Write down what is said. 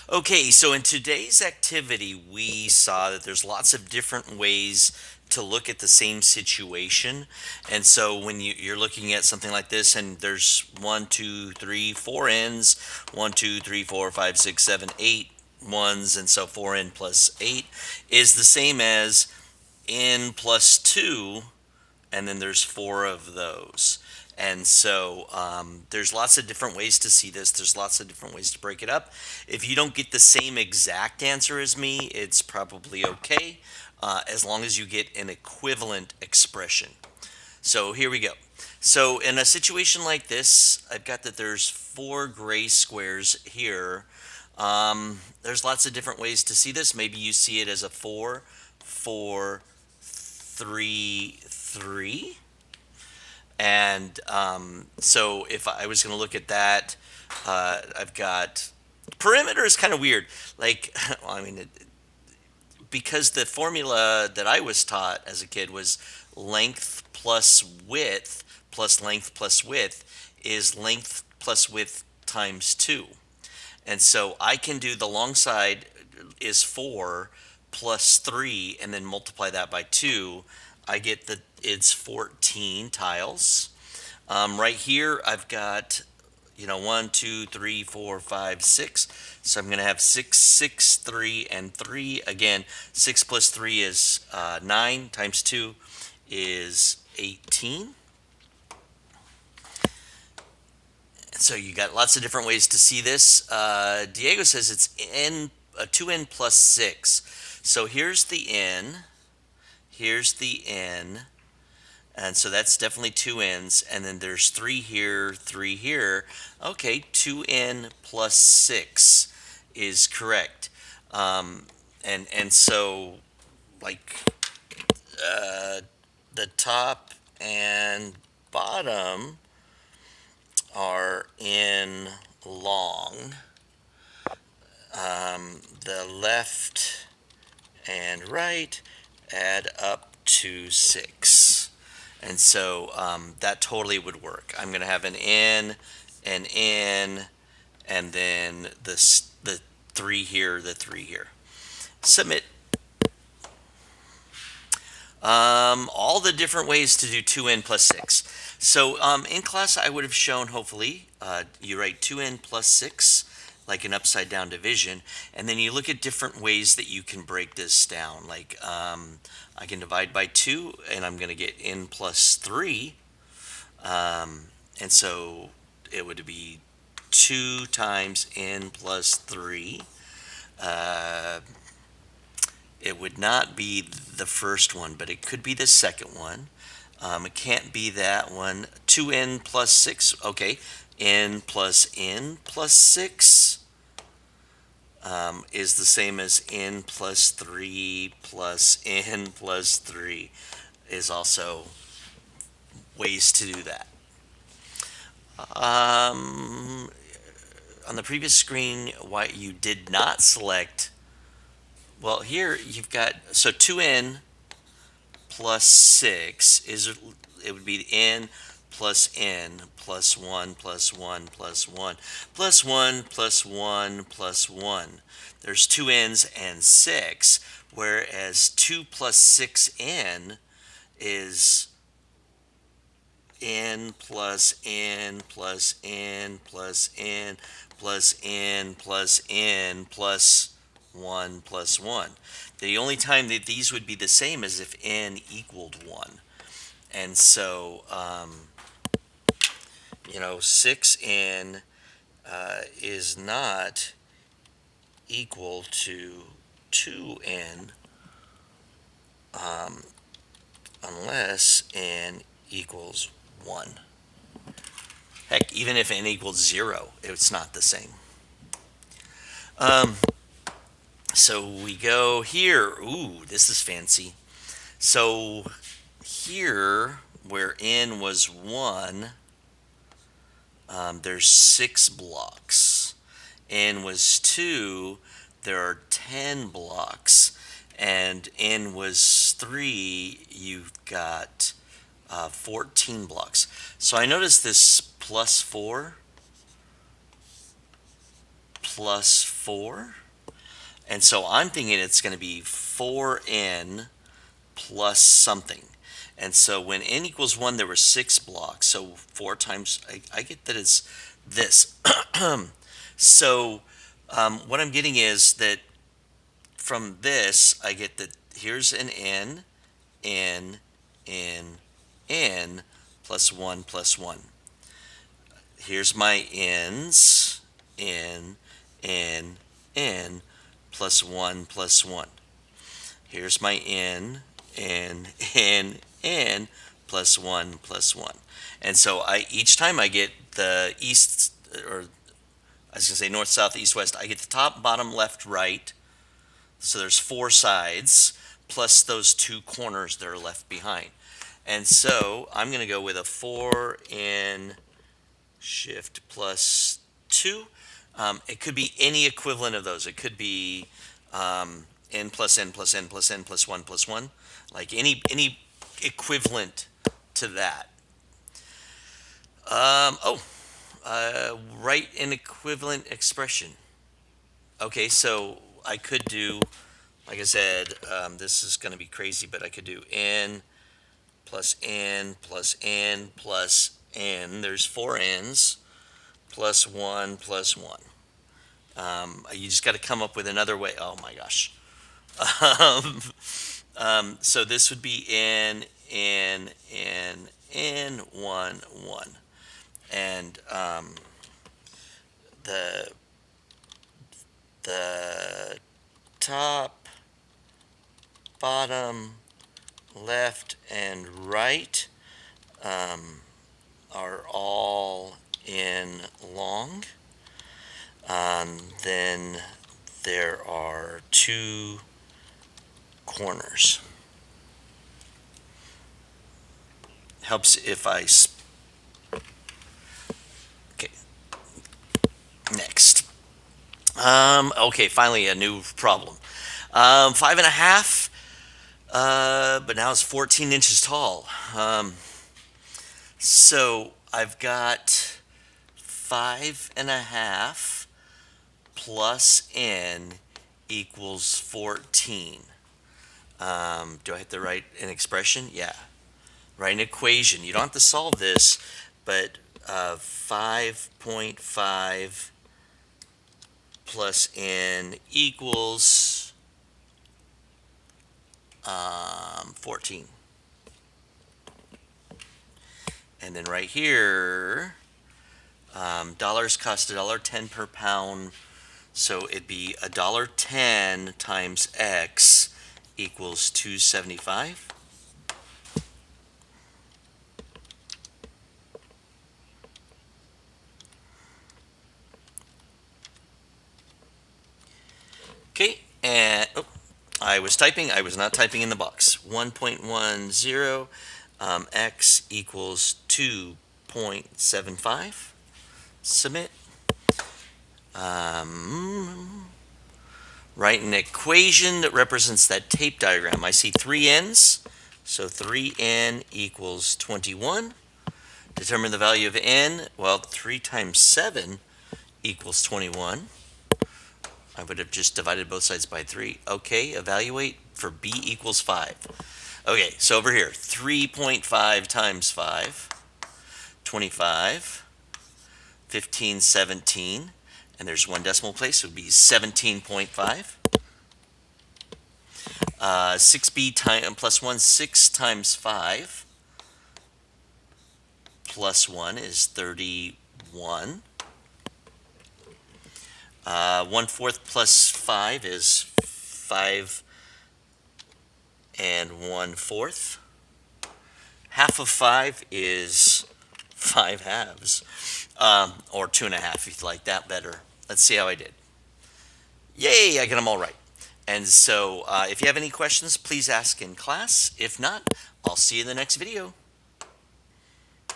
Okay, so in today's activity, we saw that there's lots of different ways to look at the same situation. And so when you're looking at something like this, and there's one, two, three, four ends, one, two, three, four, five, six, seven, eight ones, and so 4n plus 8 is the same as n plus 2, and then there's four of those. And so there's lots of different ways to see this. There's lots of different ways to break it up. If you don't get the same exact answer as me, it's probably okay, as long as you get an equivalent expression. So here we go. So in a situation like this, I've got that there's four gray squares here. There's lots of different ways to see this. Maybe you see it as a 4, 4, 3, 3. And so if I was going to look at that, I've got perimeter is kind of weird. Like, well, I mean, because the formula that I was taught as a kid was length plus width plus length plus width is length plus width times 2. And so I can do the long side is 4 plus 3 and then multiply that by 2. I get that it's 14 tiles. Right here, I've got, 1, 2, 3, 4, 5, 6. So I'm going to have 6, 6, 3, and 3. Again, 6 plus 3 is 9 times 2 is 18. So you got lots of different ways to see this. Diego says it's n 2n plus 6. So here's the n, here's the n, and so that's definitely two n's, and then there's 3 here, 3 here. Okay, 2n plus 6 is correct. And so, like, the top and bottom are in long. The left and right add up to 6. And so that totally would work. I'm going to have an N, and then the 3 here, the 3 here. Submit. All the different ways to do 2n plus 6. So in class, I would have shown, hopefully, you write 2n plus 6, like an upside down division, and then you look at different ways that you can break this down. Like I can divide by 2, and I'm going to get n plus 3. And so it would be 2 times n plus 3. It would not be the first one, but it could be the second one. It can't be that one. 2n plus 6. Okay. N plus 6 is the same as n plus 3 plus n plus 3 is also ways to do that. On the previous screen, why you did not select, well, here you've got, so 2n plus 6 is, it would be n plus n plus 1 plus 1 plus 1 plus 1 plus 1 plus 1. There's two n's and 6, whereas 2 plus 6n is n plus n plus n plus n plus n plus n plus 1 plus 1. The only time that these would be the same is if n equaled 1. And so, 6n is not equal to 2n unless n equals 1. Heck, even if n equals 0, it's not the same. So we go here. Ooh, this is fancy. So here, where n was 1, there's 6 blocks. N was 2, there are 10 blocks. And n was 3, you've got 14 blocks. So I notice this plus 4, plus 4. And so I'm thinking it's going to be 4n plus something. And so when n equals 1, there were 6 blocks. So 4 times, I get that it's this. So what I'm getting is that from this, I get that here's an n, n, n, n, plus 1, plus 1. Here's my n's, n, n, n, plus 1, plus 1. Here's my n, n, n, n, plus 1, plus 1. And so each time I get the east, or I was going to say north, south, east, west, I get the top, bottom, left, right. So there's 4 sides, plus those 2 corners that are left behind. And so I'm going to go with a 4n shift plus 2. It could be any equivalent of those. It could be n plus n plus n plus n plus 1 plus 1. Like any equivalent to that. Write an equivalent expression. Okay, so I could do, like I said, this is going to be crazy, but I could do n plus n plus n plus n. There's 4 n's plus 1 plus 1. You just got to come up with another way. Oh my gosh. So this would be n, n, n, n, 1, 1. And the top, bottom, left, and right are all in long. Then there are 2 corners. Helps if I okay. Next. Okay, finally a new problem. 5.5, but now it's 14 inches tall. So I've got 5.5 plus n equals 14. Do I have to write an expression? Yeah. Write an equation. You don't have to solve this, but 5.5 plus n equals 14. And then right here, dollars cost $1.10 per pound, so it'd be $1.10 times x equals $2.75. Okay, and I was typing. I was not typing in the box. 1.10 x equals 2.75. Submit. Write an equation that represents that tape diagram. I see 3 n's, so 3n equals 21. Determine the value of n. Well, 3 times 7 equals 21. I would have just divided both sides by 3. Okay, evaluate for b equals 5. Okay, so over here, 3.5 times 5, 25, 15, 17, and there's 1 decimal place, so it would be 17.5. 6b plus 1, 6 times 5 plus 1 is 31. 1/4 plus 5 is 5 and 1/4. Half of 5 is 5 halves, or 2.5 if you like that better. Let's see how I did. Yay, I get them all right. And so if you have any questions, please ask in class. If not, I'll see you in the next video.